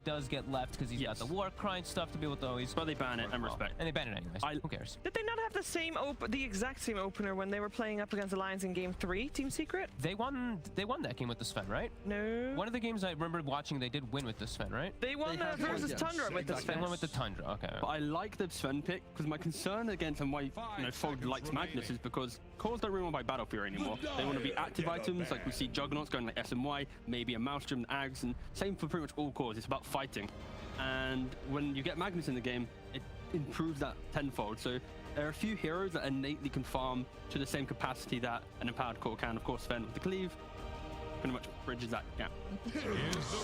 does get left because he's got the war cry and stuff to be able to always. But they ban it and respect. And they ban it anyways. Who cares? Did they not have the exact same opener when they were playing up against Alliance in Game 3, Team Secret? They won that game with the Sven, right? No. One of the games I remember watching, they did win with the Sven, right? They won versus Tundra with the Sven. They won with the Tundra, okay. But I like the Sven pick because my concern against and why Fog likes Magnus is because cores don't really want to buy Battle Fury anymore. They want to be active items, like we see Juggernauts going like SMY, maybe a Maelstrom, Ags, and same for pretty much all cores. It's about fighting. And when you get Magnus in the game, it improves that tenfold. So there are a few heroes that innately can farm to the same capacity that an empowered core can. Of course, Sven with the cleave pretty much bridges that gap.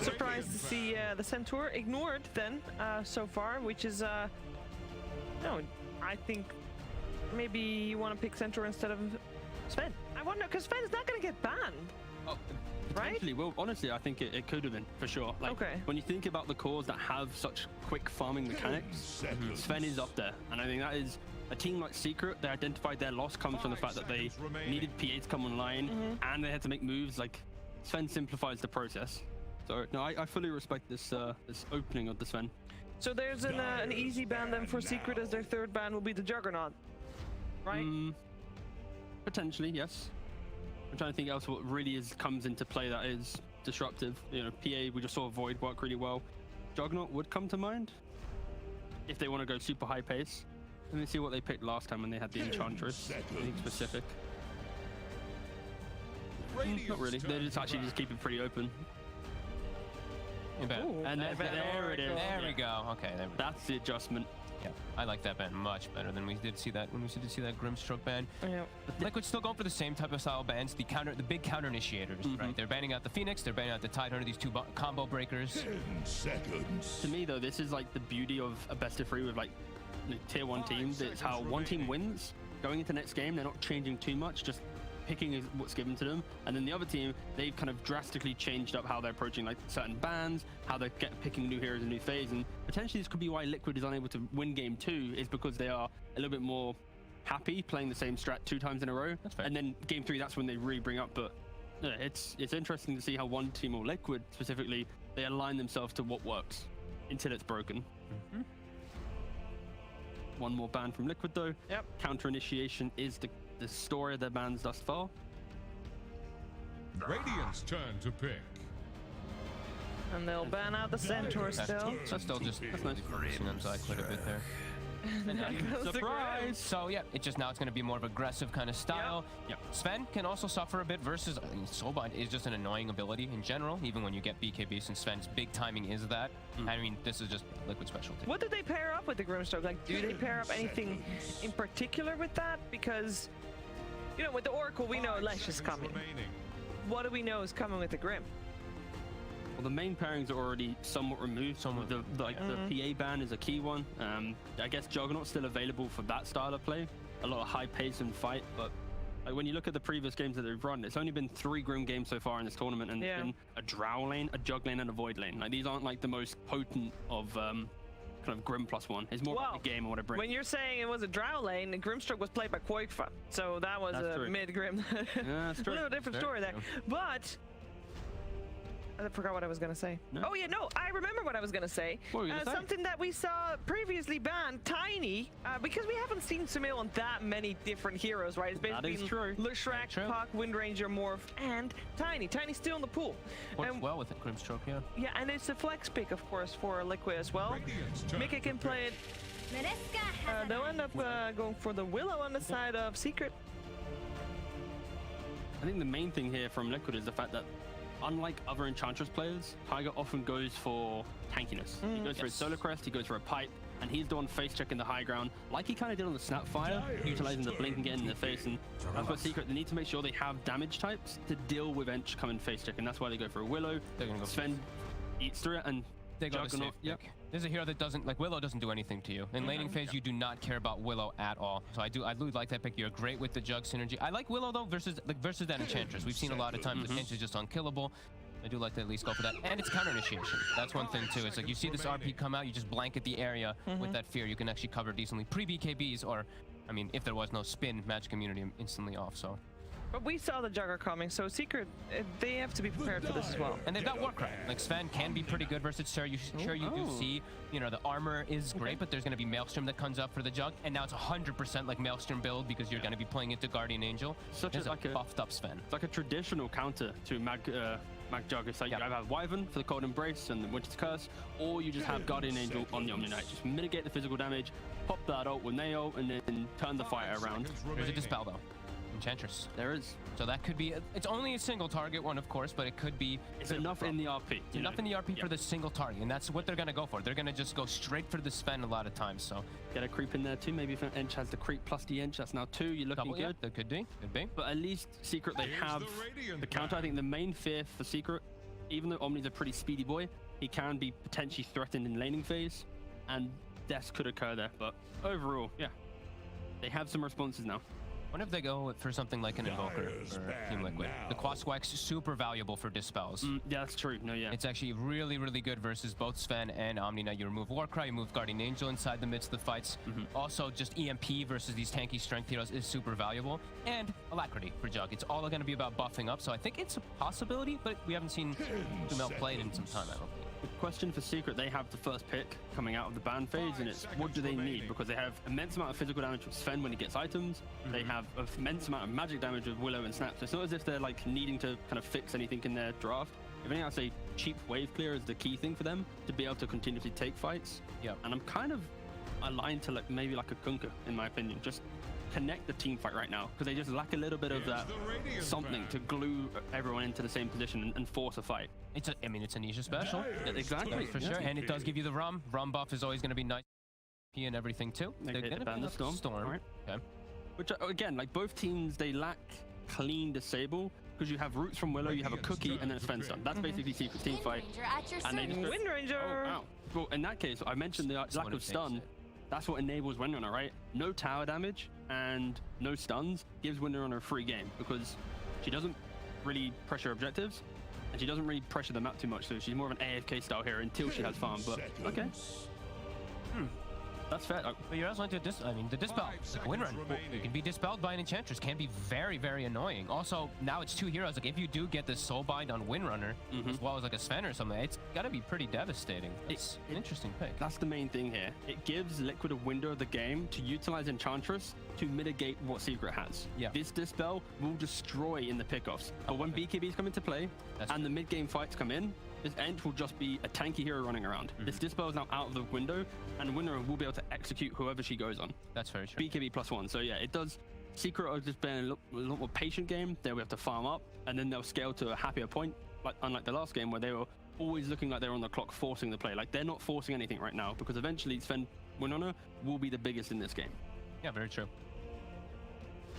Surprised to see the Centaur ignored then so far, which is no, I think maybe you want to pick Centaur instead of Sven. I wonder, because Sven's not going to get banned. Oh, right? potentially. Well, honestly, I think it could have been, for sure. Like, when you think about the cores that have such quick farming mechanics, Sven is up there. And I think that is a team like Secret. They identified their loss comes from the fact that they needed PA to come online and they had to make moves. Like, Sven simplifies the process. So, no, I fully respect this this opening of the Sven. So there's an easy ban then for Secret, as their third ban will be the Juggernaut, right? Potentially, yes. I'm trying to think else what really comes into play that is disruptive. You know, PA, we just saw Void work really well. Juggernaut would come to mind if they want to go super high pace. Let me see what they picked last time when they had the Enchantress. Anything specific? Not really. They just actually just keep it pretty open. Ooh, and there it is. There we go. Okay, that's the adjustment. Yeah, I like that band much better than we did see that when we did see that Grimstroke ban. Yeah. Liquid's still going for the same type of style bans, the big counter initiators, right? They're banning out the Phoenix, they're banning out the Tidehunter, these two combo breakers. 10 seconds. To me, though, this is like the beauty of a best of 3 with like tier 1 teams. It's how one team wins. Going into next game, they're not changing too much, just picking what's given to them, and then the other team, they've kind of drastically changed up how they're approaching like certain bans, how they're picking new heroes in new phase, and potentially this could be why Liquid is unable to win game 2, is because they are a little bit more happy playing the same strat 2 times in a row. And then game 3, that's when they really bring up. But yeah, it's interesting to see how one team, or Liquid specifically, they align themselves to what works until it's broken. One more ban from Liquid though. Counter initiation is the story of their bans thus far. Radiant's turn to pick. And they'll ban out the Centaur still. That's still just pushing them side quite a bit there. Surprise! So yeah, it's just now it's going to be more of aggressive kind of style. Sven can also suffer a bit versus Soulbind is just an annoying ability in general, even when you get BKB, since Sven's big timing is that. I mean, this is just Liquid specialty. What did they pair up with the Grimstroke? Like, do they pair up anything in particular with that? Because, you know, with the Oracle, we know Lesh is coming. What do we know is coming with the Grim? Well, the main pairings are already somewhat removed. The PA ban is a key one. I guess Juggernaut's still available for that style of play. A lot of high pace and fight, but like, when you look at the previous games that they've run, it's only been 3 Grim games so far in this tournament, and it's been a Drow lane, a Jug lane, and a Void lane. Like, these aren't like the most potent of kind of Grim +1. It's more about the game and what it brings. When you're saying it was a Drow lane, Grimstroke was played by Quakefa, so that was a mid-Grim. Yeah, that's true. A little different story there. But I forgot what I was going to say. No? Oh, yeah, no, I remember what I was going to say. What were you gonna say? Something that we saw previously banned, Tiny, because we haven't seen Sumail on that many different heroes, right? It's basically Leshrac, Puck, Windranger, Morph, and Tiny. Tiny's still in the pool. Works well with it, Grimstroke, yeah. Yeah, and it's a flex pick, of course, for Liquid as well. Mika can play it. They'll end up going for the Willow on the side of Secret. I think the main thing here from Liquid is the fact that, unlike other Enchantress players, Tiger often goes for tankiness. He goes for his Solar Crest, he goes for a pipe, and he's the one face checking the high ground, like he kind of did on the Snapfire, utilizing the blink and getting in the face. And that's what Secret, they need to make sure they have damage types to deal with Ench coming face check, and that's why they go for a Willow. They're gonna go Sven eats through it, and they go to safe pick. There's a hero that doesn't, like, Willow doesn't do anything to you. In laning phase, you do not care about Willow at all. So I do like that pick. You're great with the Jug synergy. I like Willow though versus that Enchantress. We've seen a lot of times the Ench is just unkillable. I do like to at least go for that. And it's counter initiation. That's one thing too. It's like you see this RP come out, you just blanket the area with that fear. You can actually cover decently. Pre-BKBs, or, I mean, if there was no spin, Magic Immunity instantly off, so. But we saw the Jugger coming, so Secret, they have to be prepared for this as well. And they've got Warcry. Like Sven can be pretty good versus Sir. You do see, you know, the armor is great, but there's going to be Maelstrom that comes up for the Jug, and now it's 100% like Maelstrom build because you're going to be playing into Guardian Angel. Such There's a like a buffed up Sven. It's like a traditional counter to Mag Jug. It's like you either have Wyvern for the Cold Embrace and the Winter's Curse, or you just have Guardian Angel on the Omni Knight. Just mitigate the physical damage, pop that ult with Neo, and then turn the fight around. There's a Dispel though. Enchantress. There is. So that could be, it's only a single target one, of course, but it could be. It's enough in the RP. It's enough in the RP for the single target, and that's what they're going to go for. They're going to just go straight for the Sven a lot of times, so. Get a creep in there too. Maybe if an Ench has the creep plus the Ench, that's now 2. You're looking Double, good. Yeah, that could be. But at least Secret, they have the counter. I think the main fear for Secret, even though Omni's a pretty speedy boy, he can be potentially threatened in laning phase, and deaths could occur there. But overall, yeah, they have some responses now. What if they go for something like an Invoker for Team Liquid? The Quasquack's super valuable for dispels. Yeah, that's true. No, yeah. It's actually really, really good versus both Sven and Omni. Now you remove Warcry, you move Guardian Angel inside the midst of the fights. Also, just EMP versus these tanky strength heroes is super valuable. And Alacrity for Jug. It's all going to be about buffing up, so I think it's a possibility, but we haven't seen Dumel played in some time, I don't think. The question for Secret, they have the first pick coming out of the ban phase, and it's what do they need? Because they have immense amount of physical damage with Sven when he gets items. They have an immense amount of magic damage with Willow and Snap. So it's not as if they're like needing to kind of fix anything in their draft. If anything, I'd say cheap wave clear is the key thing for them to be able to continuously take fights. Yeah. And I'm kind of aligned to like maybe like a Kunkka, in my opinion. Just connect the team fight right now, because they just lack a little bit of that something to glue everyone into the same position and force a fight. I mean, it's a niche special. Exactly, for sure. And it does give you the Rum. Rum buff is always going to be nice and everything too. They're going to ban the Storm. Right. Okay. Which again, like both teams, they lack clean disable, because you have roots from Willow, you have a cookie, and then a Sven stun. That's basically Secret's team fight. And they just Wind Ranger! Oh, wow. Well, in that case, I mentioned the lack of stun. That's what enables Windrunner, right? No tower damage and no stuns gives Windrunner a free game, because she doesn't really pressure objectives, and she doesn't really pressure the map too much, so she's more of an AFK style hero until she has farm. But okay. That's fair. But you're also into the Dispel. Like Windrun. You can be dispelled by an Enchantress. Can be very, very annoying. Also, now it's 2 heroes. Like if you do get the Soulbind on Windrunner, as well as like a Sven or something, it's got to be pretty devastating. It's an interesting pick. That's the main thing here. It gives Liquid a window of the game to utilize Enchantress to mitigate what Secret has. Yeah. This Dispel will destroy in the pickoffs. But when BKBs come into play and the mid-game fights come in, this Ench will just be a tanky hero running around. This Dispel is now out of the window, and Winner will be able to execute whoever she goes on. That's very true. BKB +1. So yeah, it does. Secret are just been a lot more patient game. They'll have to farm up, and then they'll scale to a happier point, like unlike the last game where they were always looking like they're on the clock forcing the play. Like they're not forcing anything right now, because eventually Sven Winona will be the biggest in this game. Yeah, very true.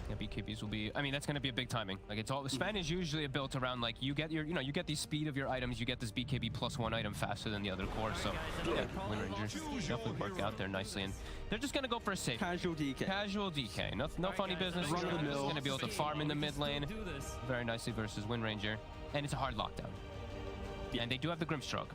Yeah, BKBs will be, I mean, that's going to be a big timing. Like it's all, Sven is usually built around like you get your, you get the speed of your items, you get this BKB +1 item faster than the other core. So yeah, Wind Rangers definitely work out there nicely, and they're just going to go for a safe. Casual DK. Casual DK. No funny business. Just going to be able to farm in the mid lane very nicely versus Wind Ranger, and it's a hard lockdown. And they do have the Grimstroke.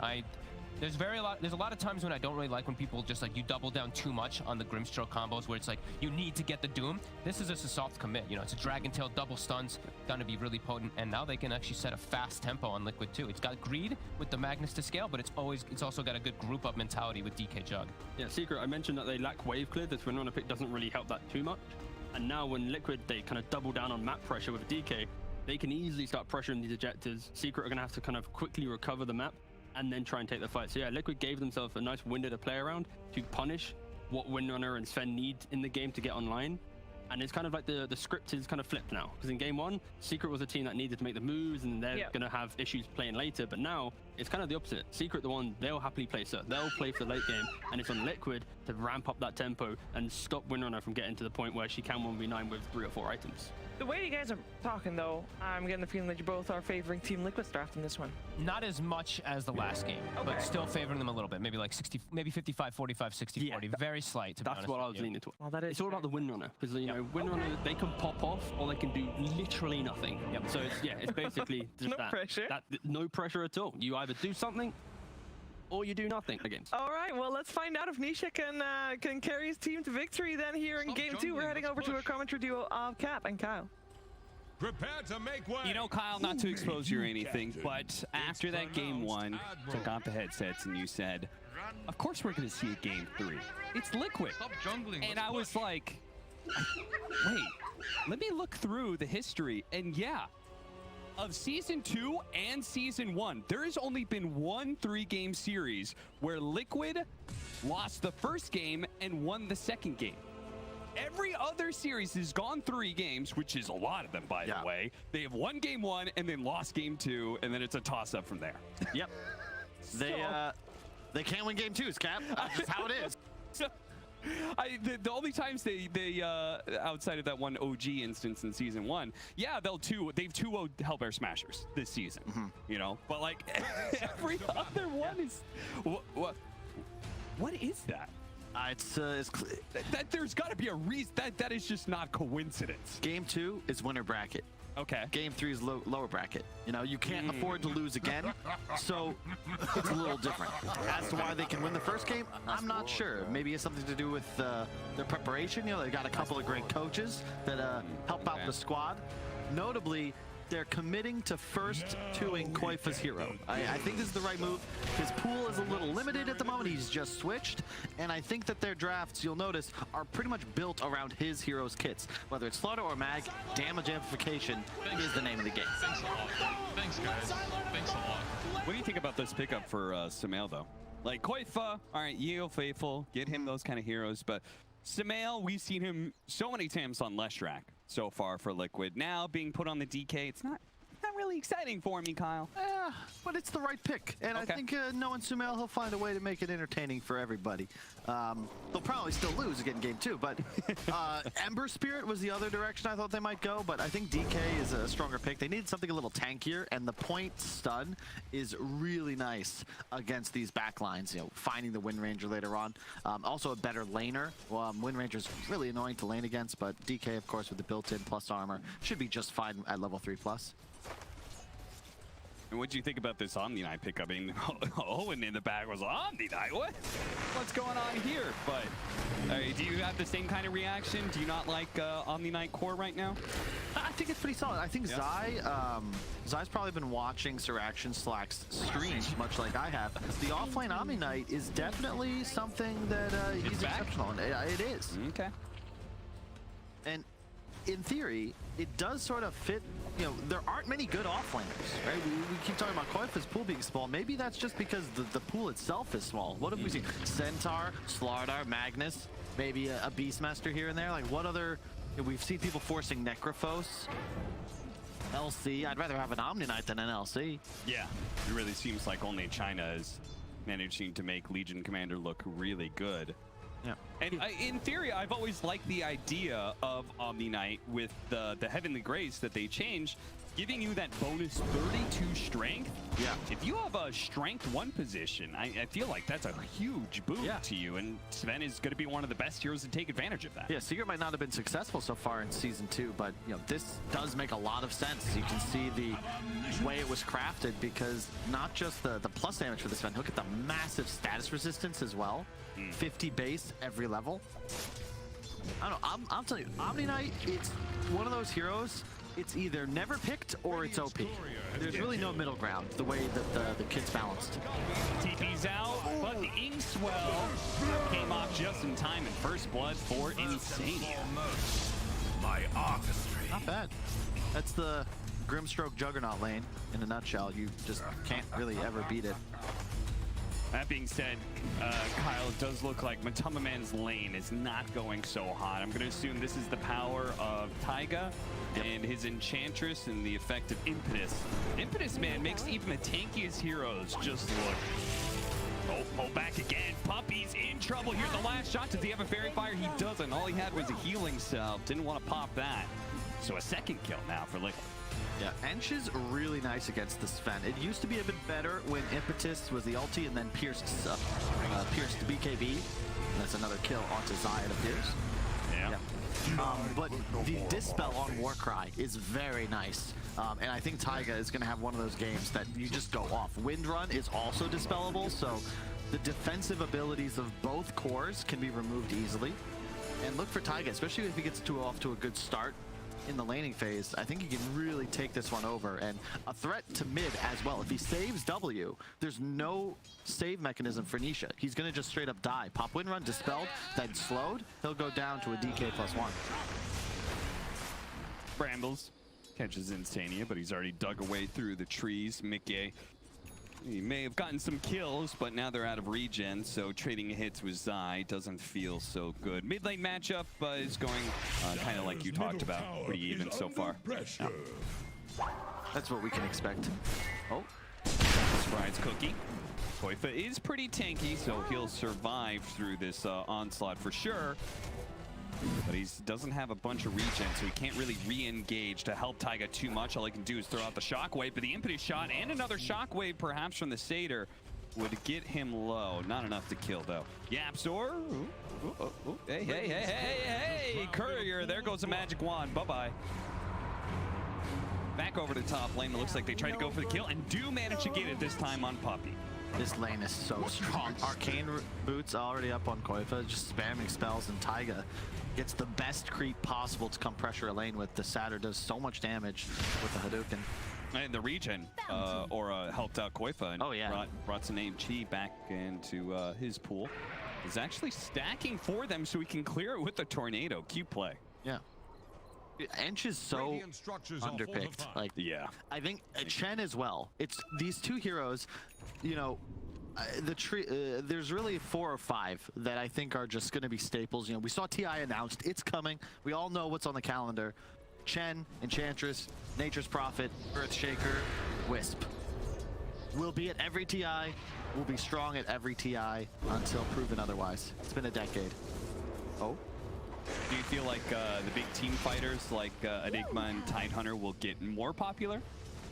There's a lot of times when I don't really like when people just like you double down too much on the Grimstroke combos where it's like you need to get the Doom. This is just a soft commit, it's a Dragon Tail double stuns, gonna be really potent, and now they can actually set a fast tempo on Liquid too. It's got greed with the Magnus to scale, but it's also got a good group up mentality with DK Jug. Yeah, Secret, I mentioned that they lack wave clear. This Winona pick doesn't really help that too much. And now when Liquid, they kind of double down on map pressure with DK, they can easily start pressuring these objectives. Secret are gonna have to kind of quickly recover the map and then try and take the fight. So yeah, Liquid gave themselves a nice window to play around to punish what Windrunner and Sven need in the game to get online. And it's kind of like the script is kind of flipped now. Because in game 1, Secret was a team that needed to make the moves, and they're going to have issues playing later. But now, it's kind of the opposite. Secret, the one, they'll happily play Sir. They'll play for the late game. And it's on Liquid to ramp up that tempo and stop Windrunner from getting to the point where she can 1v9 with 3 or 4 items. The way you guys are talking, though, I'm getting the feeling that you both are favoring Team Liquid's draft in this one. Not as much as the last game, but still favoring them a little bit. Maybe like 60, maybe 55, 45, 60, 40. Very slight, to be honest. That's what I was leaning towards. Well, that is it's all about the Windrunner, because Windrunner, they can pop off or they can do literally nothing. So it's basically just no pressure. No pressure at all. You either do something or you do nothing against. All right, well, let's find out if Nisha can carry his team to victory then here in game 2. We're heading over to a commentary duo of Cap and Kyle. Prepare to make way. You know, Kyle, not to expose you or anything, but after that game 1, took off the headsets and you said, of course we're going to see a game 3. It's Liquid. Stop jungling. And I was like, wait, let me look through the history. And yeah, of Season 2 and Season 1, there has only been one 3-game series where Liquid lost the first game and won the second game. Every other series has gone 3 games, which is a lot of them, by the way. They have won game 1 and then lost game 2, and then it's a toss-up from there. Yep. They can't win game 2s, Cap. That's just how it is. So, the only times they outside of that one OG instance in Season 1, yeah, they've 2-0'd Hellbear Smashers this season, you know? But, like, every other one is... What is that? There's got to be a reason. That is just not coincidence. Game 2 is winner bracket. Okay. Game 3 is lower bracket. You know, you can't afford to lose again, so it's a little different. As to why they can win the first game, I'm not sure. Maybe it's something to do with their preparation. You know, they got a couple of great coaches that help out the squad. Notably, they're committing to first 2ing Koifa's hero. I think this is the right move. His pool is a little limited at the moment. He's just switched. And I think that their drafts, you'll notice, are pretty much built around his hero's kits. Whether it's Slaughter or Mag, damage amplification is the name of the game. Thanks a lot. Thanks, guys. Thanks a lot. What do you think about this pickup for Sumail, though? Like, Koifa, all right, Yeo Faithful, get him those kind of heroes. But Sumail, we've seen him so many times on Leshrac so far for Liquid. Now being put on the DK, it's not really exciting for me, Kyle. Yeah, but it's the right pick. And I think knowing Sumail, he'll find a way to make it entertaining for everybody. They'll probably still lose again in game 2, but Ember Spirit was the other direction I thought they might go, but I think DK is a stronger pick. They needed something a little tankier, and the point stun is really nice against these backlines, you know, finding the Wind Ranger later on. Also a better laner. Wind Ranger's really annoying to lane against, but DK, of course, with the built-in plus armor, should be just fine at level 3+. And what do you think about this Omni Knight pickup? I mean, Owen in the back was Omni Knight. What's going on here? But do you have the same kind of reaction? Do you not like Omni Knight core right now? I think it's pretty solid. I think Zai's probably been watching SirAction/Slack's streams, much like I have. The offlane Omni Knight is definitely something that he's exceptional in. It is. Okay. And in theory, it does sort of fit. You know, there aren't many good offlaners, right? We keep talking about Koifa's pool being small. Maybe that's just because the pool itself is small. What have we seen? Centaur, Slardar, Magnus, maybe a Beastmaster here and there. Like, what other... You know, we've seen people forcing Necrophos, LC. I'd rather have an Omni Knight than an LC. Yeah, it really seems like only China is managing to make Legion Commander look really good. Yeah. And in theory, I've always liked the idea of Omni Knight with the Heavenly Grace that they changed, giving you that bonus 32 strength. Yeah. If you have a strength 1 position, I feel like that's a huge boon to you, and Sven is going to be one of the best heroes to take advantage of that. Yeah, Secret might not have been successful so far in Season 2, but you know, this does make a lot of sense. You can see the way it was crafted, because not just the plus damage for this Sven, look at the massive status resistance as well. 50 base every level. I don't know, I'm telling you, Omni Knight, it's one of those heroes, it's either never picked or it's OP. There's really no middle ground, the way that the kit's balanced. TP's out, but the Inkswell came off just in time in first blood for Insania. My artistry. Not bad. That's the Grimstroke Juggernaut lane in a nutshell. You just can't really ever beat it. That being said, Kyle, it does look like Matama Man's lane is not going so hot. I'm going to assume this is the power of Taiga and his Enchantress and the effect of Impetus. Impetus, man, makes even the tankiest heroes just look... Oh, back again. Puppy's in trouble here. The last shot, does he have a Fairy Fire? He doesn't. All he had was a healing salve. Didn't want to pop that. So a second kill now for Liquid. Yeah, Ench is really nice against the Sven. It used to be a bit better when Impetus was the ulti and then pierced BKB. That's another kill onto Zai, it appears. Yeah. But the Dispel on Warcry is very nice. And I think Taiga is going to have one of those games that you just go off. Windrun is also dispellable, so the defensive abilities of both cores can be removed easily. And look for Taiga, especially if he gets off to a good start. in the laning phase, I think he can really take this one over, and a threat to mid as well. If he saves W, there's no save mechanism for Nisha. He's gonna just straight up die. Pop win run, dispelled, then slowed, he'll go down to a DK +1. Brambles catches Insania, but he's already dug away through the trees. Mickey, he may have gotten some kills, but now they're out of regen, so trading hits with Zai doesn't feel so good. Mid lane matchup is going kind of like you talked about, pretty even so far. Yeah. That's what we can expect. Oh, Surprise cookie. Koifa is pretty tanky, so he'll survive through this onslaught for sure. But he doesn't have a bunch of regen, so he can't really re-engage to help Taiga too much. All he can do is throw out the shockwave, but the impetus shot and another shockwave perhaps from the Satyr would get him low. Not enough to kill though. Yapzor. Hey, hey, hey, hey, hey! Courier, there goes a magic wand. Bye-bye. Back over to top lane. It looks like they tried to go for the kill and do manage to get it this time on Puppey. this lane is so strong. Arcane boots already up on Koifa, just spamming spells, and Taiga gets the best creep possible to come pressure a lane with. The Satyr does so much damage with the Hadouken. And the regen, Aura helped out Koifa and brought some Chi back into his pool. Is actually stacking for them so he can clear it with the tornado. Cute play. Yeah. Ench is so underpicked. Like, yeah, I think Chen as well. It's these two heroes, you know, there's really 4 or 5 that I think are just going to be staples. You know, we saw TI announced, it's coming. We all know what's on the calendar. Chen, Enchantress, Nature's Prophet, Earthshaker, Wisp. We'll be at every TI. We'll be strong at every TI until proven otherwise. It's been a decade. Oh. Do you feel like the big team fighters like Enigma and Tidehunter will get more popular?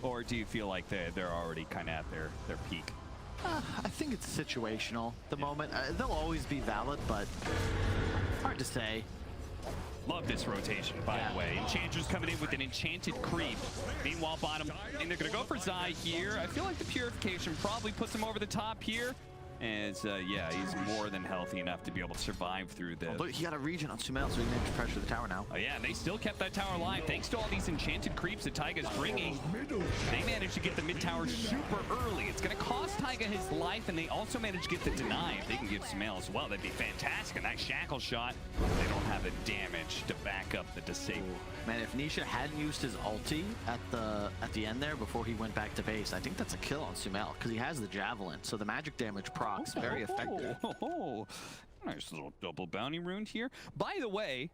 Or do you feel like they're already kind of at their peak? I think it's situational at the moment. They'll always be valid, but hard to say. Love this rotation, by the way. Enchantress coming in with an enchanted creep. Meanwhile, bottom, and they're going to go for Zai here. I feel like the Purification probably puts him over the top here. As, yeah, he's more than healthy enough to be able to survive through this. Look, he got a regen on Sumail, so he managed to pressure the tower now. Oh, yeah, they still kept that tower alive. Thanks to all these enchanted creeps that Taiga's bringing, they managed to get the mid tower super early. It's going to cost Taiga his life, and they also managed to get the deny. If they can give Sumail as well, that'd be fantastic. And that shackle shot, they don't have the damage to back up the disable. Man, if Nisha hadn't used his ulti at the end there before he went back to base, I think that's a kill on Sumail, because he has the javelin, so the magic damage procs very effective. Nice little double bounty rune here. By the way,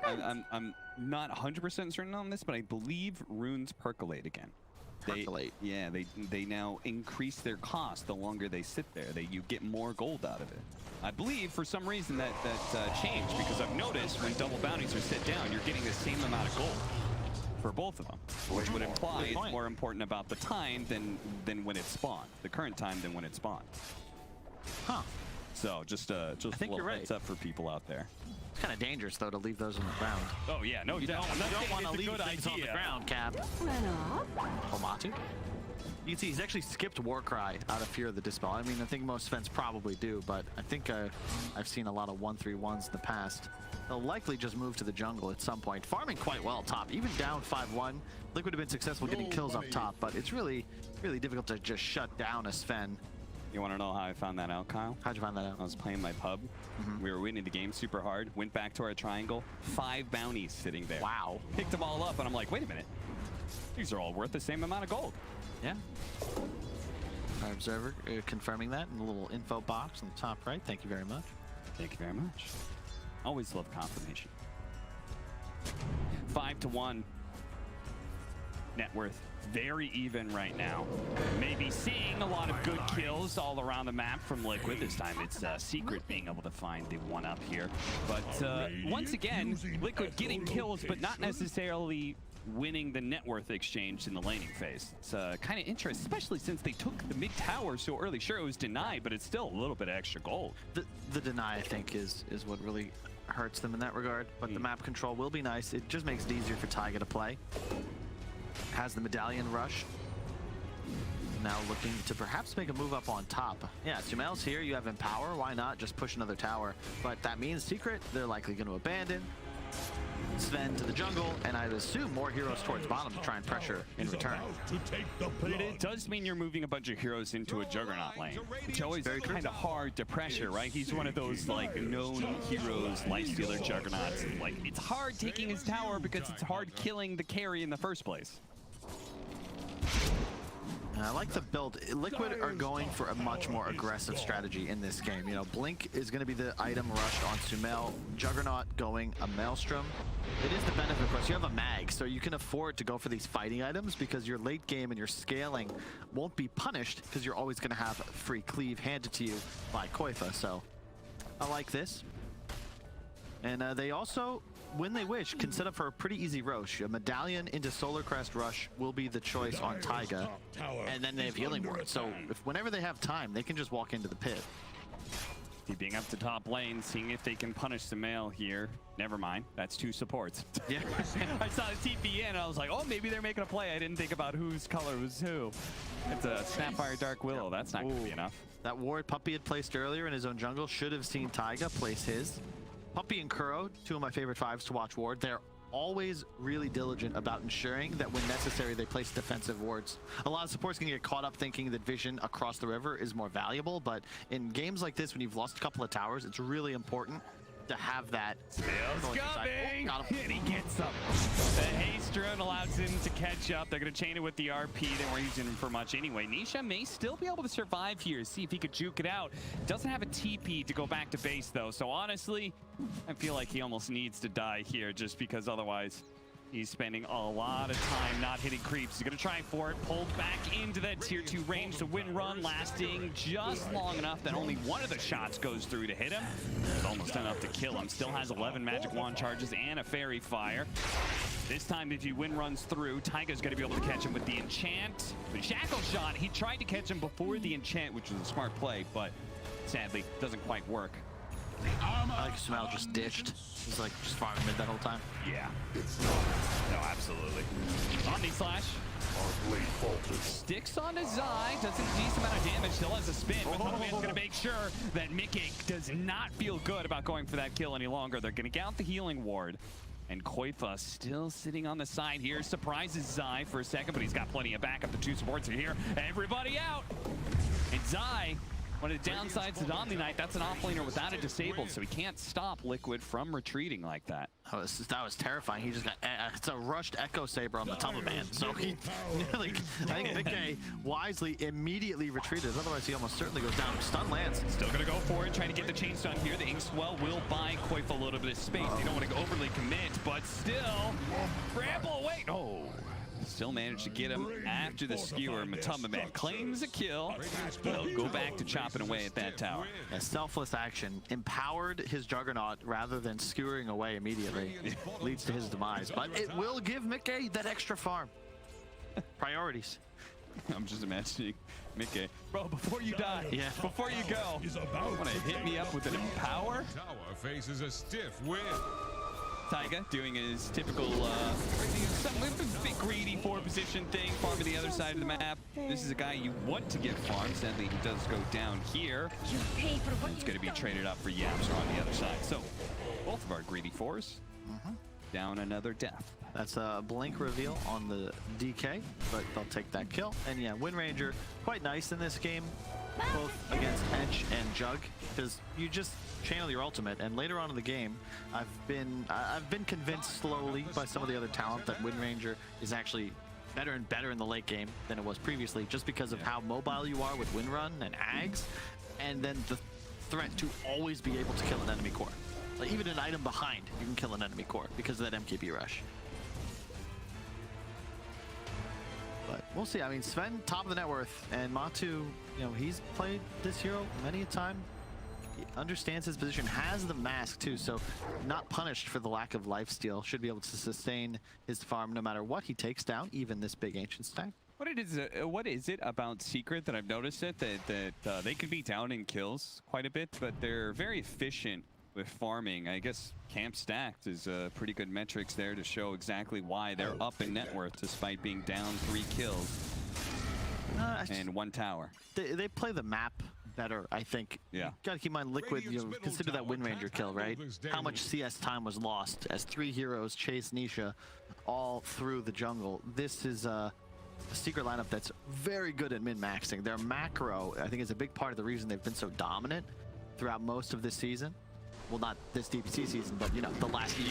I'm not 100% certain on this, but I believe runes percolate again. Percolate? Yeah, they now increase their cost the longer they sit there. You get more gold out of it. I believe for some reason that changed, because I've noticed when double bounties are set down, you're getting the same amount of gold for both of them, which would imply it's more important about the time than when it spawned, the current time than when it spawned. Huh. So just a little heads up for people out there. It's kind of dangerous though to leave those on the ground. Oh yeah, no, you don't want to leave things on the ground, Cap. Omatu. You can see he's actually skipped Warcry out of fear of the dispel. I mean, I think most fans probably do, but I think I've seen a lot of 1-3-1s in the past. They'll likely just move to the jungle at some point. Farming quite well top, even down 5-1. Liquid have been successful getting kills up top, but it's really, really difficult to just shut down a Sven. You want to know how I found that out, Kyle? How'd you find that out? I was playing my pub. We were winning the game super hard. Went back to our triangle. 5 bounties sitting there. Wow. Picked them all up, and I'm like, wait a minute. These are all worth the same amount of gold. Yeah. Our observer confirming that in the little info box on the top right. Thank you very much. Thank you very much. Always love confirmation. 5-1. Net worth very even right now. Maybe seeing a lot of good kills all around the map from Liquid. This time it's Secret being able to find the 1-up here. But once again, Liquid getting kills, but not necessarily winning the net worth exchange in the laning phase. It's kind of interesting, especially since they took the mid tower so early. Sure, it was denied, but it's still a little bit of extra gold. The deny, I think, is what really hurts them in that regard. But the map control will be nice. It just makes it easier for Taiga to play. Has the medallion rush. Now looking to perhaps make a move up on top. Yeah, Sumail's here. You have Empower. Why not just push another tower? But that means Secret, they're likely going to abandon. Sven to the jungle, and I'd assume more heroes towards bottom to try and pressure in return. But it does mean you're moving a bunch of heroes into a Juggernaut lane, which always very kind of hard to pressure, right? He's one of those like known heroes, lifestealer Juggernauts. And, like, it's hard taking his tower because it's hard killing the carry in the first place. I like the build. Liquid are going for a much more aggressive strategy in this game. You know, Blink is going to be the item rushed on Sumail. Juggernaut going a Maelstrom. It is the benefit, of course. You have a mag, so you can afford to go for these fighting items because your late game and your scaling won't be punished because you're always going to have free cleave handed to you by Koifa. So I like this. And they also, when they wish, can set up for a pretty easy Rosh. A Medallion into Solar Crest Rush will be the choice on Taiga. And then they have Healing Word. So whenever they have time, they can just walk into the pit. Being up to top lane, seeing if they can punish Sumail here. Never mind, that's 2 supports. Yeah. I saw the TP in, and I was like, oh, maybe they're making a play. I didn't think about whose color was who. It's a Snapfire Dark Willow. That's not going to be enough. That ward Puppy had placed earlier in his own jungle should have seen Taiga place his. Puppy and Kuro, 2 of my favorite 5s to watch ward. They're always really diligent about ensuring that when necessary they place defensive wards. A lot of supports can get caught up thinking that vision across the river is more valuable, but in games like this when you've lost a couple of towers, it's really important to have that. Steel's coming! Oh, and he gets up. The haste drone allows him to catch up. They're going to chain it with the RP. They weren't using him for much anyway. Nisha may still be able to survive here. See if he could juke it out. Doesn't have a TP to go back to base, though. So honestly, I feel like he almost needs to die here just because otherwise he's spending a lot of time not hitting creeps. He's going to try for it. Pulled back into that tier 2 range. The win run lasting just long enough that only one of the shots goes through to hit him. It's almost enough to kill him. Still has 11 magic wand charges and a fairy fire. This time, if you win runs through, Taiga's going to be able to catch him with the enchant. The shackle shot, he tried to catch him before the enchant, which was a smart play, but sadly doesn't quite work. I like Sumail just ditched. He's like just farming mid that whole time. Yeah. No, absolutely. Omni Slash. Sticks on his eye. Does a decent amount of damage. Still has a spin. But Man's going to make sure that Mickey does not feel good about going for that kill any longer. They're going to get out the healing ward. And Koifa still sitting on the side here. Surprises Zai for a second, but he's got plenty of backup. The 2 supports are here. Everybody out. And Zai, one of the downsides of Omni Knight, that's an offlaner without a disabled, so he can't stop Liquid from retreating like that. That was terrifying. He just got it's a rushed Echo Saber on the Matama, so he like I think Big K wisely immediately retreated. Otherwise, he almost certainly goes down. Stun lands. Still gonna go for it, trying to get the chain stun here. The Inkswell will buy Koifa a little bit of space. They don't want to overly commit, but still, Bramble away. Oh. Still managed to get him after the skewer. Matuma Man claims a kill. They'll go back to chopping away at that tower. A selfless action empowered his Juggernaut rather than skewering away immediately. Leads to his demise, but it will give Mickey that extra farm. Priorities. I'm just imagining Mickey. Bro, before you die, before you go, want to hit me up with an empower? Tower faces a stiff wind. Taiga doing his typical a bit greedy 4 position thing, farming the other side of the map. This is a guy you want to get farmed. Sadly, he does go down here. It's going to be traded up for Yapster on the other side. So both of our greedy 4s down another death. That's a Blink reveal on the DK, but they'll take that kill. And yeah, Wind Ranger, quite nice in this game, both against Ench and Jug, because you just channel your ultimate, and later on in the game, I've been convinced slowly by some of the other talent that Wind Ranger is actually better and better in the late game than it was previously, just because of how mobile you are with Wind Run and Ags, and then the threat to always be able to kill an enemy core. Like even an item behind, you can kill an enemy core because of that MKB rush. But we'll see. I mean, Sven, top of the net worth, and Matu, you know, he's played this hero many a time. He understands his position, has the mask too, so not punished for the lack of lifesteal. Should be able to sustain his farm no matter what he takes down, even this big ancient stack. What is it about Secret that I've noticed that they can be down in kills quite a bit, but they're very efficient with farming. I guess Camp Stacked is pretty good metrics there to show exactly why they're up in net worth despite being down 3 kills and 1 tower. They play the map better, I think. Yeah. You gotta keep in mind, Liquid, consider that Wind Ranger kill, right? How much CS time was lost as 3 heroes chase Nisha all through the jungle. This is a Secret lineup that's very good at min-maxing. Their macro, I think, is a big part of the reason they've been so dominant throughout most of this season. Well, not this DPC season, but, you know, the last year.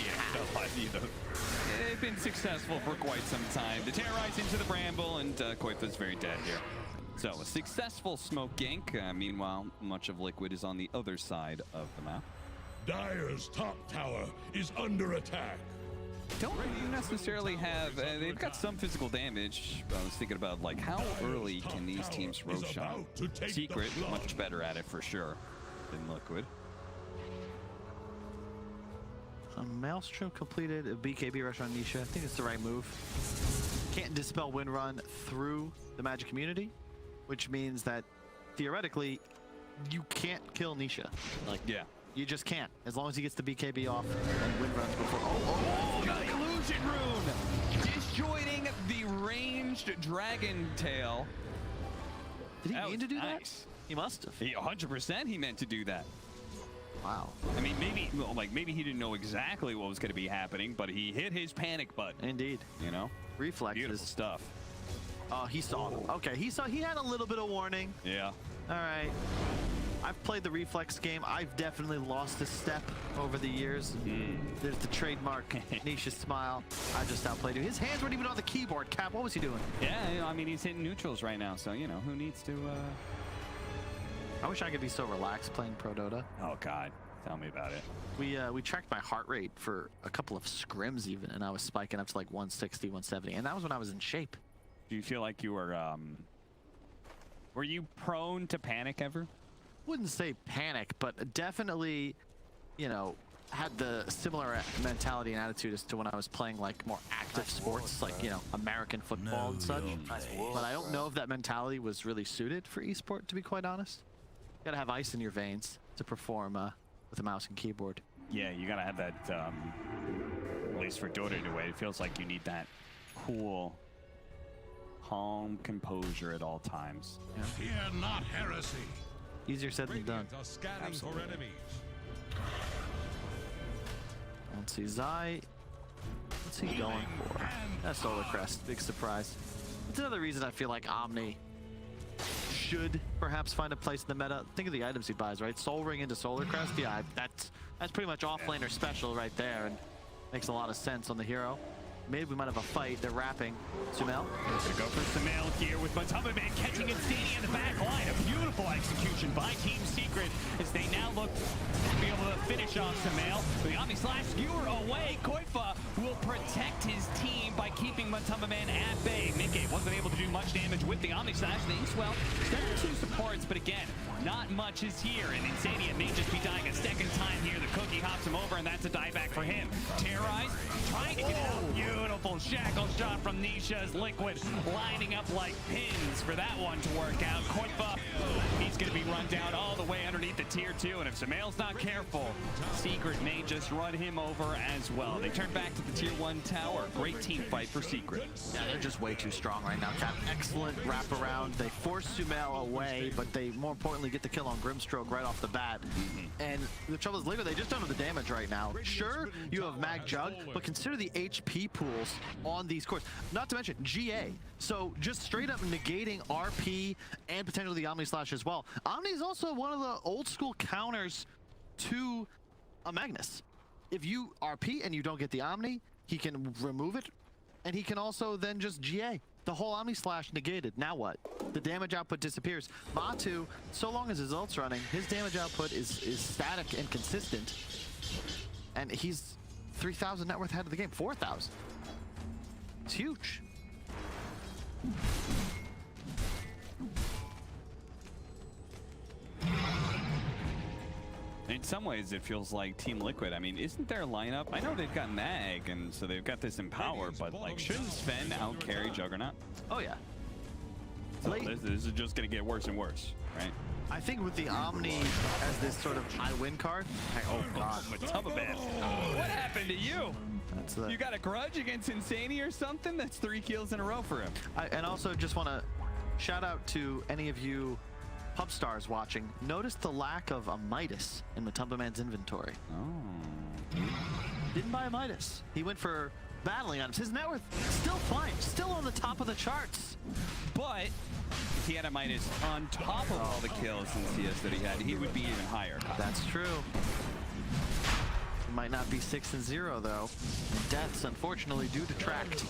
They've been successful for quite some time. The terrorize into the bramble, and Koifa's very dead here. So a successful smoke gank. Meanwhile, much of Liquid is on the other side of the map. Dire's top tower is under attack. Don't necessarily have, they've got some physical damage. I was thinking about, like, how early can these teams Roshan? Secret, much better at it for sure than Liquid. Maelstrom completed a BKB rush on Nisha. I think it's the right move. Can't dispel Wind Run through the Magic community, which means that theoretically you can't kill Nisha. Like, Yeah. you just can't, as long as he gets the BKB off and Wind Runs before. Oh, the illusion rune! Disjoining the ranged dragon tail. Did he That mean was to do nice. that? He must have. 100% he meant to do that. Wow. I mean, maybe he didn't know exactly what was going to be happening, but he hit his panic button. Indeed. You know, Reflexes. beautiful stuff. Oh, he saw them. Okay, he had a little bit of warning. Yeah. All right. I've played the reflex game. I've definitely lost a step over the years. There's the trademark Nisha smile. I just outplayed him. His hands weren't even on the keyboard. Cap, what was he doing? Yeah, you know, I mean, he's hitting neutrals right now, so, you know, who needs to... I wish I could be so relaxed playing Pro Dota. Oh, God. Tell me about it. We tracked my heart rate for a couple of scrims even, and I was spiking up to like 160, 170, and that was when I was in shape. Do you feel like you were you prone to panic ever? Wouldn't say panic, but definitely, you know, had the similar mentality and attitude as to when I was playing like more active sports, like, you know, American football and such. But I don't know if that mentality was really suited for esport, to be quite honest. You gotta have ice in your veins to perform with a mouse and keyboard. Yeah, you gotta have that, at least for Dota anyway, it feels like you need that cool, calm composure at all times. Yeah. Fear not heresy. Easier said than done. Radiant are scanning for enemies. Let's see, Zai. What's he going for? That's Solar Crest. Big surprise. It's another reason I feel like Omni should perhaps find a place in the meta. Think of the items he buys, right? Soul Ring into Solar Crest. Yeah, that's pretty much offlaner special right there, and makes a lot of sense on the hero. Maybe we might have a fight. They're wrapping. Sumail. Gonna go for Sumail here with Matamaman catching Instania in the back line. A beautiful execution by Team Secret as they now look to be able to finish off Sumail. The Omni Slash skewer away. Koifa will protect his team by keeping Matamaman at bay. Midgame wasn't able to do much damage with the Omni Slash. The Inkswell starting two supports, but again, not much is here. And Insania may just be dying a second time here. The Cookie hops him over, and that's a dieback for him. Terrorize, trying to get out. Beautiful shackle shot from Nisha's Liquid, lining up like pins for that one to work out. Koifa, he's going to be run down all the way underneath the tier 2, and if Sumail's not careful, Secret may just run him over as well. They turn back to the tier 1 tower. Great team fight for Secret. Yeah, they're just way too strong right now, Cap. Excellent wraparound. They force Sumail away, but they more importantly get the kill on Grimstroke right off the bat. And the trouble is, Liquid, they just don't have the damage right now. Sure, you have Mag Jug, but consider the HP pools on these cores. Not to mention GA. So just straight up negating RP and potentially the Omni Slash as well. Omni is also one of the old school counters to a Magnus. If you RP and you don't get the Omni, he can remove it, and he can also then just GA. The whole Omni Slash negated. Now what? The damage output disappears. Matu, so long as his ult's running, his damage output is static and consistent. And he's 3,000 net worth ahead of the game. 4,000. It's huge. In some ways, it feels like Team Liquid. I mean, isn't their lineup? I know they've got Mag, and so they've got this Empower, but like, shouldn't Sven out-carry Juggernaut? Oh, yeah. So this is just going to get worse and worse, right? I think with the Omni as this sort of high win card. Oh, God. Matamaman. What happened to you? That's You got a grudge against Insania or something? That's 3 kills in a row for him. And also just want to shout out to any of you pub stars watching noticed the lack of a Midas in Matumba Man's inventory. Oh. Didn't buy a Midas. He went for battling items. His net worth still fine, still on the top of the charts. But if he had a Midas on top of all the kills in CS that he would be even higher. That's true. Might not be 6-0 though. Deaths unfortunately do detract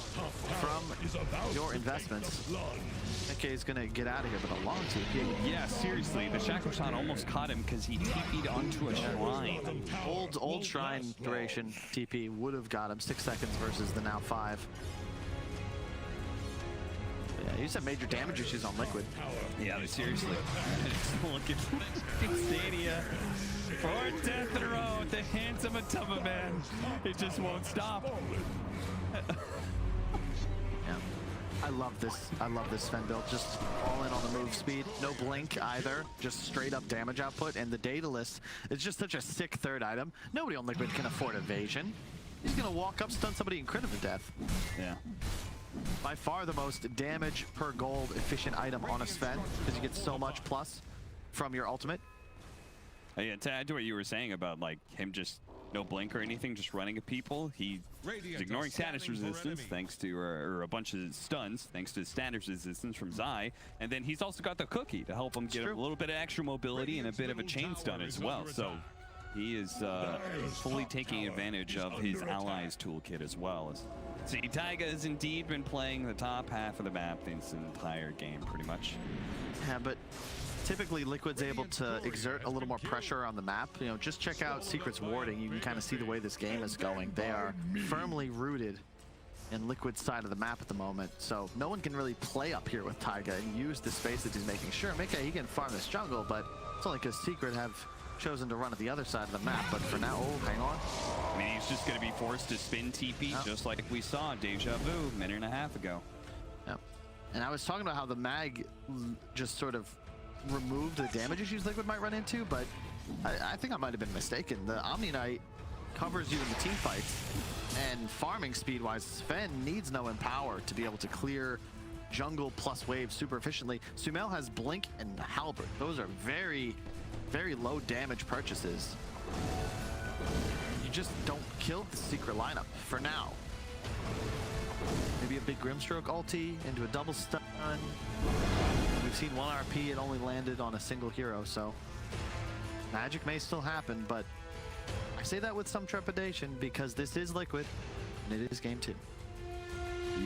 from your investments. Nikkei is gonna get out of here, but a long TP. Yeah, seriously, the Shackle Shot almost caught him because he TP'd onto a shrine. Old shrine duration TP would have got him 6 seconds versus the now 5. Yeah, you said major damage issues on Liquid. Yeah, but seriously. Look at Stadia. 4 death in a row at the hands of Matumba Man. It just won't stop. Yeah. I love this Sven build. Just all in on the move speed. No blink either. Just straight up damage output. And the data list is just such a sick third item. Nobody on Liquid can afford evasion. He's gonna walk up, stun somebody, and crit him to death. Yeah. By far the most damage per gold efficient item on a Sven, because you get so much plus from your ultimate. Yeah, to add to what you were saying about like him just no blink or anything, just running at people, he's ignoring status resistance thanks to, or a bunch of stuns thanks to status resistance from Zai, and then he's also got the cookie to help him get a little bit of extra mobility and a bit of a chain stun as well. So he is fully taking advantage of his allies toolkit as well. See, Taiga has indeed been playing the top half of the map this entire game pretty much. Yeah, but typically Liquid's able to exert a little more pressure on the map. You know, just check out Secret's warding. You can kind of see the way this game is going. They are firmly rooted in Liquid's side of the map at the moment. So no one can really play up here with Taiga and use the space that he's making. Sure, Mika, he can farm this jungle, but it's only because Secret have chosen to run at the other side of the map. But for now, oh, hang on. I mean, he's just going to be forced to spin TP just like we saw Deja Vu a minute and a half ago. Yep. And I was talking about how the mag just sort of removed the damage issues Liquid might run into, but I think I might have been mistaken. The Omni Knight covers you in the team fights, and farming speed-wise, Sven needs no Empower to be able to clear jungle plus wave super efficiently. Sumail has Blink and Halberd. Those are very, very low damage purchases. You just don't kill the Secret lineup for now. Maybe a big Grimstroke ulti into a double stun. We've seen 1 RP, it only landed on a single hero, so magic may still happen, but I say that with some trepidation because this is Liquid and it is game 2.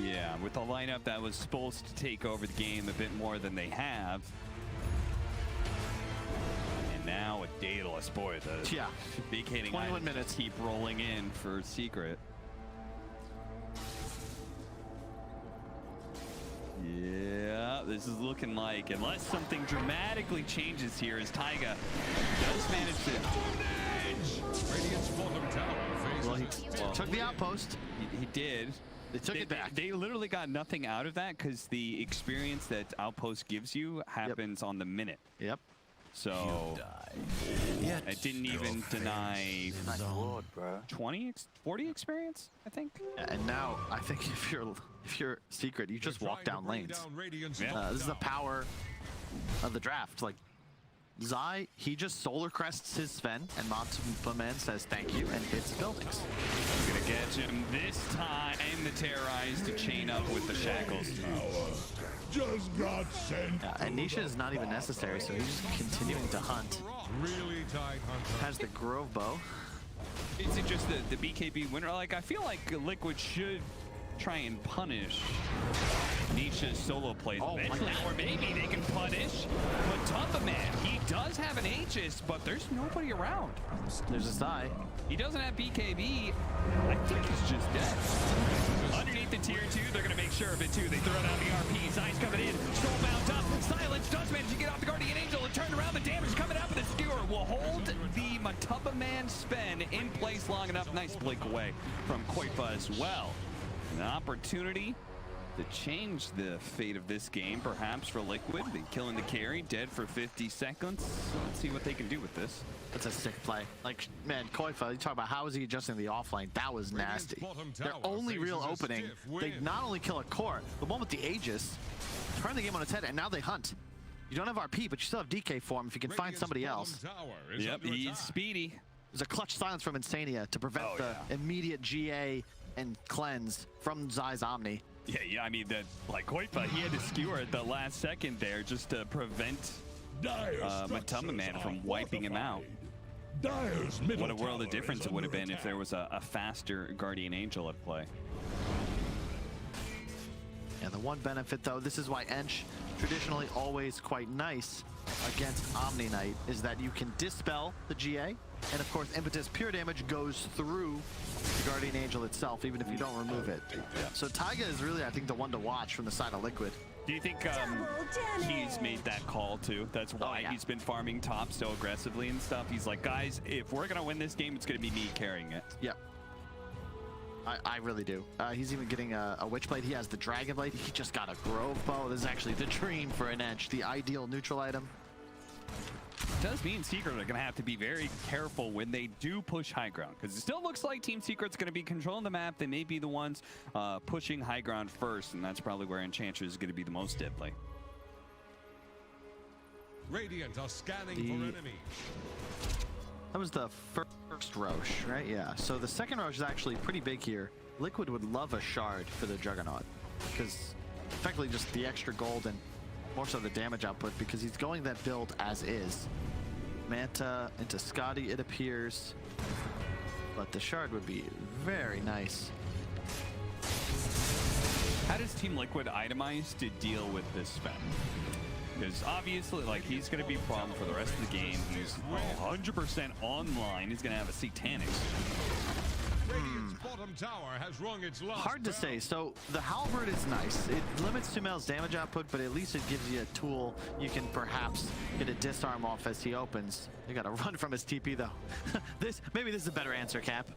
Yeah, with a lineup that was supposed to take over the game a bit more than they have. And now a Daedalus, boy, the big hitting 21 minutes keep rolling in for Secret. Yeah, this is looking like, unless something dramatically changes here, as Taiga does manage to... Well, he took the outpost. He did. They took it back. They literally got nothing out of that because the experience that outpost gives you happens on the minute. Yep. So it didn't even deny 20, 40 experience, I think. And now I think if you're Secret, you just walk down lanes. This is the power of the draft. Like Zai, he just solar crests his Sven, and Matumba Man says thank you and hits buildings. Gonna catch him this time. The Terrorize to chain up with the shackles. Just got sent. And Nisha is not even necessary, so he's just continuing to hunt. Really tight hunter. Has the Grove Bow. Is it just the BKB winner? Like, I feel like Liquid should try and punish Nisha's solo plays a bit. Or maybe they can punish Matumba Man. He does have an Aegis, but there's nobody around. There's a Zai. He doesn't have BKB. I think he's just dead. Underneath the tier 2, they're going to make sure of it too. They throw down the RP. Zai's coming in. Soulbound up. Silence does manage to get off the Guardian Angel and turn around. The damage coming out, but the Skewer will hold the Matumba Man Sven in place long enough. Nice blink away from Koifa as well. An opportunity to change the fate of this game, perhaps, for Liquid. They killing the carry, dead for 50 seconds. So let's see what they can do with this. That's a sick play. Like, man, Koifa, you talk about how is he adjusting the offlane. That was nasty. Their only real opening, they not only kill a core, the one with the Aegis, turn the game on its head, and now they hunt. You don't have RP, but you still have DK form if you can find somebody else. Yep, he's speedy. There's a clutch silence from Insania to prevent the immediate GA and cleanse from Zai's Omni. Yeah, I mean, that like Koipa, he had to skewer at the last second there just to prevent Matuma Man from wiping him out. What a world of difference it would have been if there was a faster Guardian Angel at play. And the one benefit, though, this is why Ench traditionally always quite nice against Omni Knight, is that you can dispel the GA, and of course Impetus pure damage goes through the Guardian Angel itself, even if you don't remove it. So Taiga is really, I think, the one to watch from the side of Liquid. Do you think he's made that call too? That's why he's been farming top so aggressively and stuff. He's like, guys, if we're gonna win this game, it's gonna be me carrying it. Yep. I really do. He's even getting a Witchblade. He has the Dragon Blade. He just got a Grove Bow. This is actually the dream for an Ench, the ideal neutral item. It does mean Secret are going to have to be very careful when they do push high ground, because it still looks like Team Secret's going to be controlling the map. They may be the ones pushing high ground first, and that's probably where Enchantress is going to be the most deadly. Radiant are scanning for enemies. That was the first Roche, right? Yeah. So the second Roche is actually pretty big here. Liquid would love a shard for the Juggernaut, because effectively just the extra gold and more so the damage output, because he's going that build as is. Manta into Scotty, it appears. But the shard would be very nice. How does Team Liquid itemize to deal with this spend? Because obviously, like, he's going to be a problem for the rest of the game. He's 100% online. He's going to have a Satanic. Bottom tower has rung its last Hard to say. So the Halberd is nice. It limits Sumail's damage output, but at least it gives you a tool you can perhaps get a disarm off as he opens. You got to run from his TP though. Maybe this is a better answer, Cap.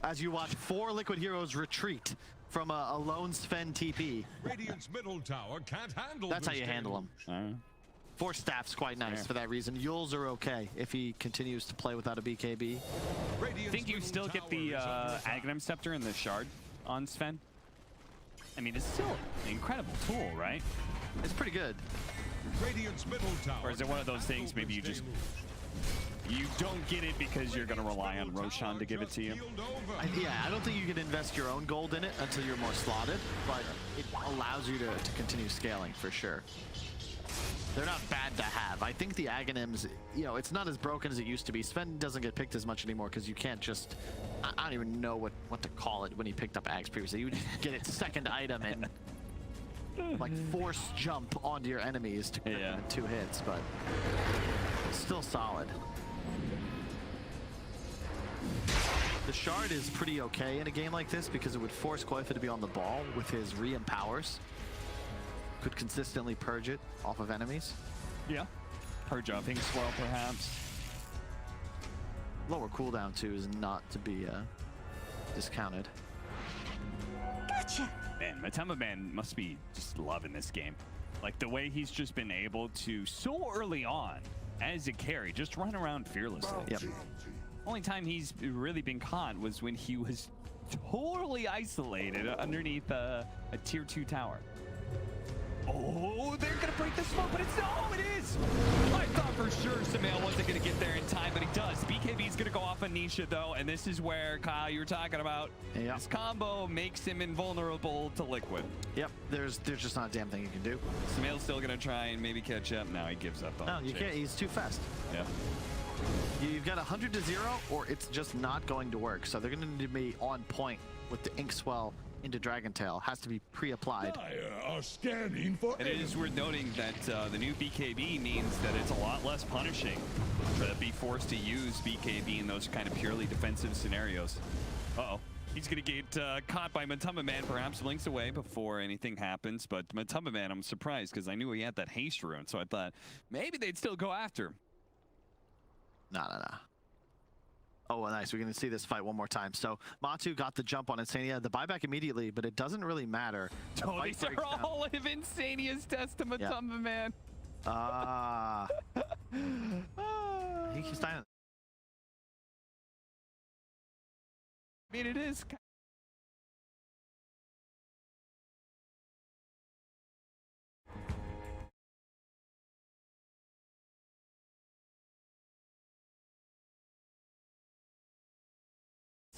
As you watch 4 Liquid heroes retreat from a lone Sven TP. Radiant's middle tower can't handle. That's how you handle him. 4 staff's quite nice for that reason. Yules are okay if he continues to play without a BKB. I think you still get the Aghanim Scepter and the Shard on Sven. I mean, it's still an incredible tool, right? It's pretty good. Radiant's middle tower. Or is it one of those things maybe you just... You don't get it because you're going to rely on Roshan to give it to you? Yeah, I don't think you can invest your own gold in it until you're more slotted, but it allows you to continue scaling for sure. They're not bad to have. I think the Aghanims, you know, it's not as broken as it used to be. Sven doesn't get picked as much anymore because you can't just... I don't even know what to call it when he picked up Aghs previously. You would get its second item and like force jump onto your enemies to get them in 2 hits, but still solid. The Shard is pretty okay in a game like this because it would force Koifa to be on the ball with his re-empowers. Could consistently purge it off of enemies. Yeah. Purge upping swirl, perhaps. Lower cooldown, too, is not to be discounted. Gotcha! Man, Matuma Man must be just loving this game. Like, the way he's just been able to, so early on, as a carry, just run around fearlessly. Yep. Only time he's really been caught was when he was totally isolated underneath a tier 2 tower. Oh, they're gonna break the smoke, but it's it is! I thought for sure Sumail wasn't gonna get there in time, but he does. BKB's gonna go off on Nisha though, and this is where, Kyle, you were talking about. Yep. This combo makes him invulnerable to Liquid. Yep, there's just not a damn thing you can do. Sumail's still gonna try and maybe catch up. Now he gives up on No, the you chase. can't, he's too fast. Yeah. You've got 100 to 0, or it's just not going to work. So they're gonna need to be on point with the Ink Swell into Dragon Tail. Has to be pre-applied. Are scanning for And it is worth noting that the new BKB means that it's a lot less punishing to be forced to use BKB in those kind of purely defensive scenarios. Uh-oh. He's going to get caught by Matuma Man, perhaps blinks away before anything happens. But Matuma Man, I'm surprised because I knew he had that haste rune, so I thought maybe they'd still go after him. No. Oh, well, nice. We're going to see this fight one more time. So Matu got the jump on Insania, the buyback immediately, but it doesn't really matter. The Oh, fight these are breaks down. all of Insania's test to Matuma Man. He's dying. I mean, it is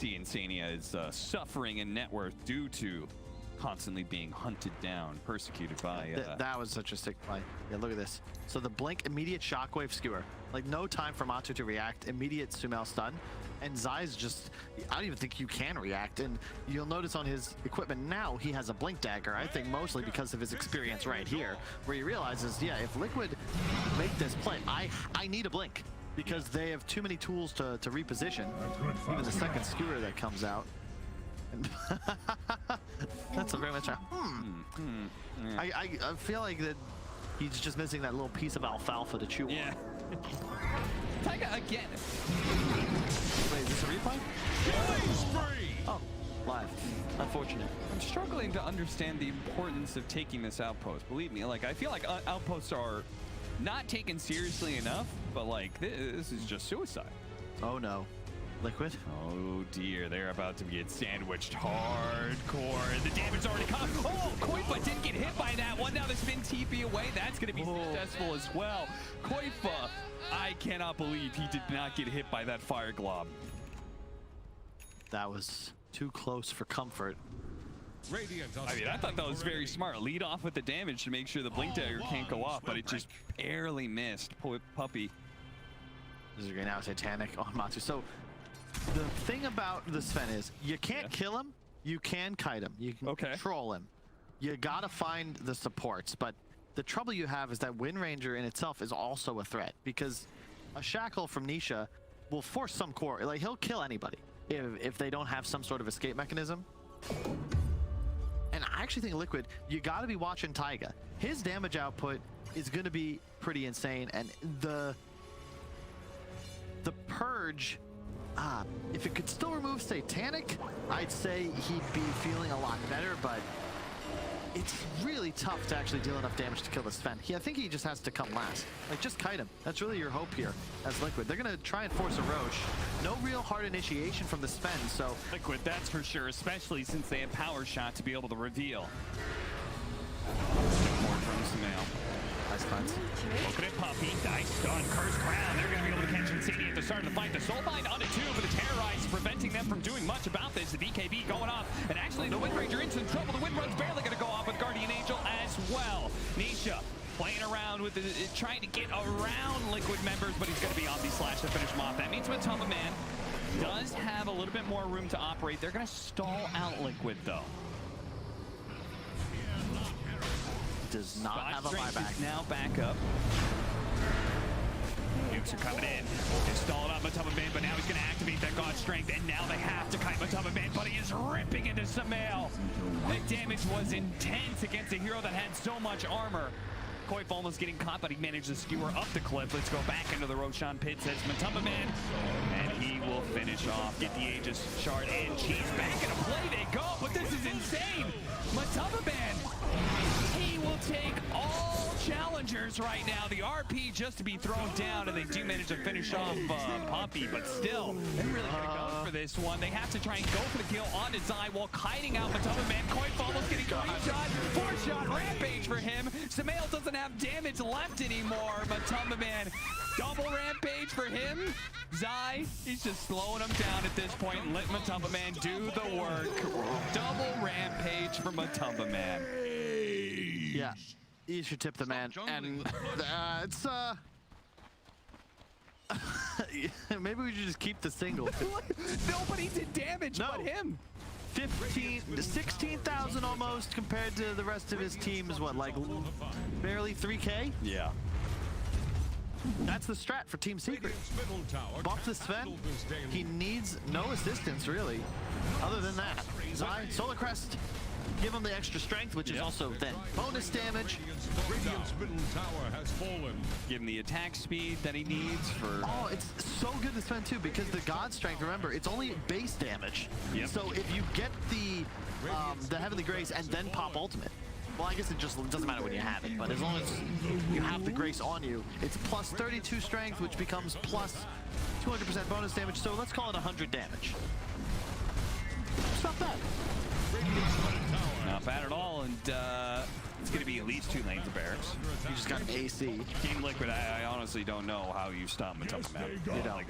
see Insania is suffering in net worth due to constantly being hunted down, persecuted by... That was such a sick play. Yeah, look at this. So the blink, immediate shockwave skewer. Like, no time for Matu to react, immediate Sumail stun. And Zai's just, I don't even think you can react. And you'll notice on his equipment now, he has a blink dagger. I think mostly because of his experience right here, where he realizes, yeah, if Liquid make this play, I need a blink. Because they have too many tools to reposition. Even the second skewer that comes out. That's a very much a I feel like that he's just missing that little piece of alfalfa to chew on. Yeah. Taiga again. Wait, is this a replay? Oh, live. Unfortunate. I'm struggling to understand the importance of taking this outpost. Believe me, like I feel like outposts are not taken seriously enough, but like this is just suicide. Oh no. Liquid? Oh dear, they're about to get sandwiched hardcore. The damage already come. Oh, Koifa didn't get hit by that one. Now the spin TP away. That's going to be successful as well. Koifa, I cannot believe he did not get hit by that fire glob. That was too close for comfort. I mean, I thought that was very smart. Lead off with the damage to make sure the blink dagger can't go off, but it just barely missed. Puppy. This is great now, Satanic on Matu. So the thing about the Sven is you can't kill him, you can kite him, you can control him. You gotta find the supports, but the trouble you have is that Wind Ranger in itself is also a threat because a shackle from Nisha will force some core. Like he'll kill anybody if they don't have some sort of escape mechanism. And I actually think Liquid, you gotta be watching Taiga. His damage output is gonna be pretty insane, and the purge. If it could still remove Satanic, I'd say he'd be feeling a lot better, but it's really tough to actually deal enough damage to kill the Sven. I think he just has to come last. Like, just kite him. That's really your hope here as Liquid. They're going to try and force a Roche. No real hard initiation from the Sven, so... Liquid, that's for sure, especially since they have Power Shot to be able to reveal. More from Sumail. Nice cleanse. Look at Puppy, nice stun, Curse Crown. They're going to be able to catch Insidia at the start of the fight. The Soulbind onto two, but the Terrorize preventing them from doing much about this. The BKB going off, and actually the Wind Ranger in some trouble. The Wind Run's barely going to go off with Guardian Angel as well. Nisha playing around with trying to get around Liquid members, but he's going to be Omni Slash to finish him off. That means Matama Man does have a little bit more room to operate. They're going to stall out Liquid, though. Does not have a buyback. Now back up. Nukes are coming in. They stalled out Matama Man, but now he's going to activate that God Strength, and now they have to kite Matama Man, but he is ripping into Sumail. The damage was intense against a hero that had so much armor. Koif almost getting caught, but he managed to skewer up the cliff. Let's go back into the Roshan pit, says Matama Man, and he will finish off. Get the Aegis shard, and she's back into play. They go, but this is insane. Matama Man, he will take all challengers right now. The RP just to be thrown down, and they do manage to finish off Puppy, but still, they're really going to go for this one. They have to try and go for the kill on Zai while kiting out Matama Man. Koif almost getting 3-shot, 4-shot rampage for him. Sumail doesn't have damage left anymore. Matama Man, double rampage for him. Zai, he's just slowing him down at this point and let Matama Man do the work. Double rampage for Matama Man. Yeah, you should tip the man, and it's maybe we should just keep the single. Nobody did damage but him. 16,000 almost compared to the rest of his team is what, like barely 3K? Yeah. That's the strat for Team Secret. Buff the Sven. He needs no assistance really, other than that. Zai, Solar Crest. Give him the extra strength, which is also then bonus damage. Radiant's middle tower has fallen. Give him the attack speed that he needs for... Oh, it's so good to spend too, because the God Strength, remember, it's only base damage. Yep. So if you get the Heavenly Grace and then pop ultimate, well, I guess it doesn't matter when you have it, but as long as you have the Grace on you, it's plus 32 strength, which becomes plus 200% bonus damage. So let's call it 100 damage. It's not bad. Not bad at all, and it's going to be at least 2 lanes of barracks. You just got an AC. Team Liquid, I honestly don't know how you stop Matama Man. You don't.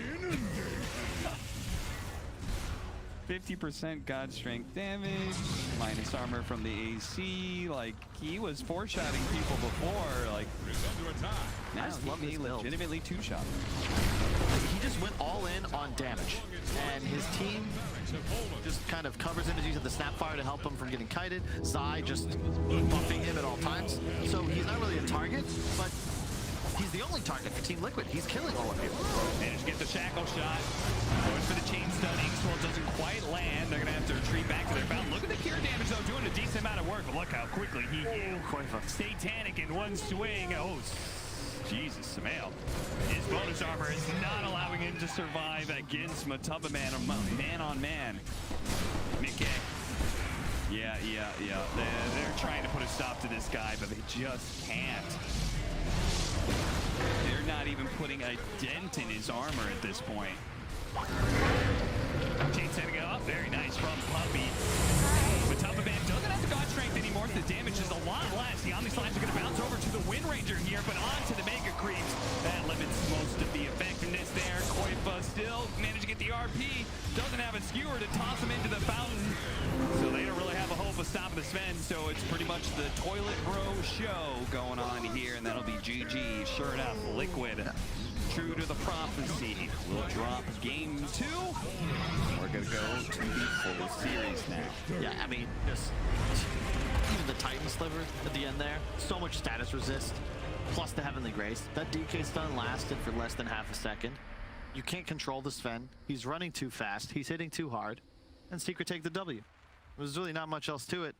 50% God Strength damage, minus armor from the AC. Like, he was four-shotting people before. Like, now just love he this may build. legitimately two-shot. He just went all in on damage, and his team just kind of covers him as using the Snapfire to help him from getting kited. Zai just buffing him at all times. So he's not really a target, but he's the only target for Team Liquid. He's killing all of you. Managed to get the shackle shot. Goes for the chain stun. Inkstwell doesn't quite land. They're going to have to retreat back to their fountain. Look at the cure damage, though, doing a decent amount of work. But look how quickly he Satanic in one swing. Oh, Jesus, Samael. His bonus armor is not allowing him to survive against Matubaman, man-on-man. Mickey. Yeah. They're trying to put a stop to this guy, but they just can't. They're not even putting a dent in his armor at this point. Chain setting it up. Very nice from Puppy. Matubaman doesn't have the God Strength anymore. The damage is a lot less. The Omni Slimes are going to bounce over to the Wind Ranger here, but onto the Mega Creeps. That limits most of the effectiveness there. Koifa still managed to get the RP. Doesn't have a skewer to toss him into the fountain. So they don't really have a hope of stopping the Sven. So it's pretty much the Toilet Bro show going on here, and that'll be GG. Sure enough, Liquid, true to the prophecy, will drop game 2. We're going to go to the full series now. Yeah, I mean, just even the Titan Sliver at the end there, so much status resist, plus the Heavenly Grace. That DK stun lasted for less than half a second. You can't control the Sven. He's running too fast. He's hitting too hard. And Secret take the W. There's really not much else to it.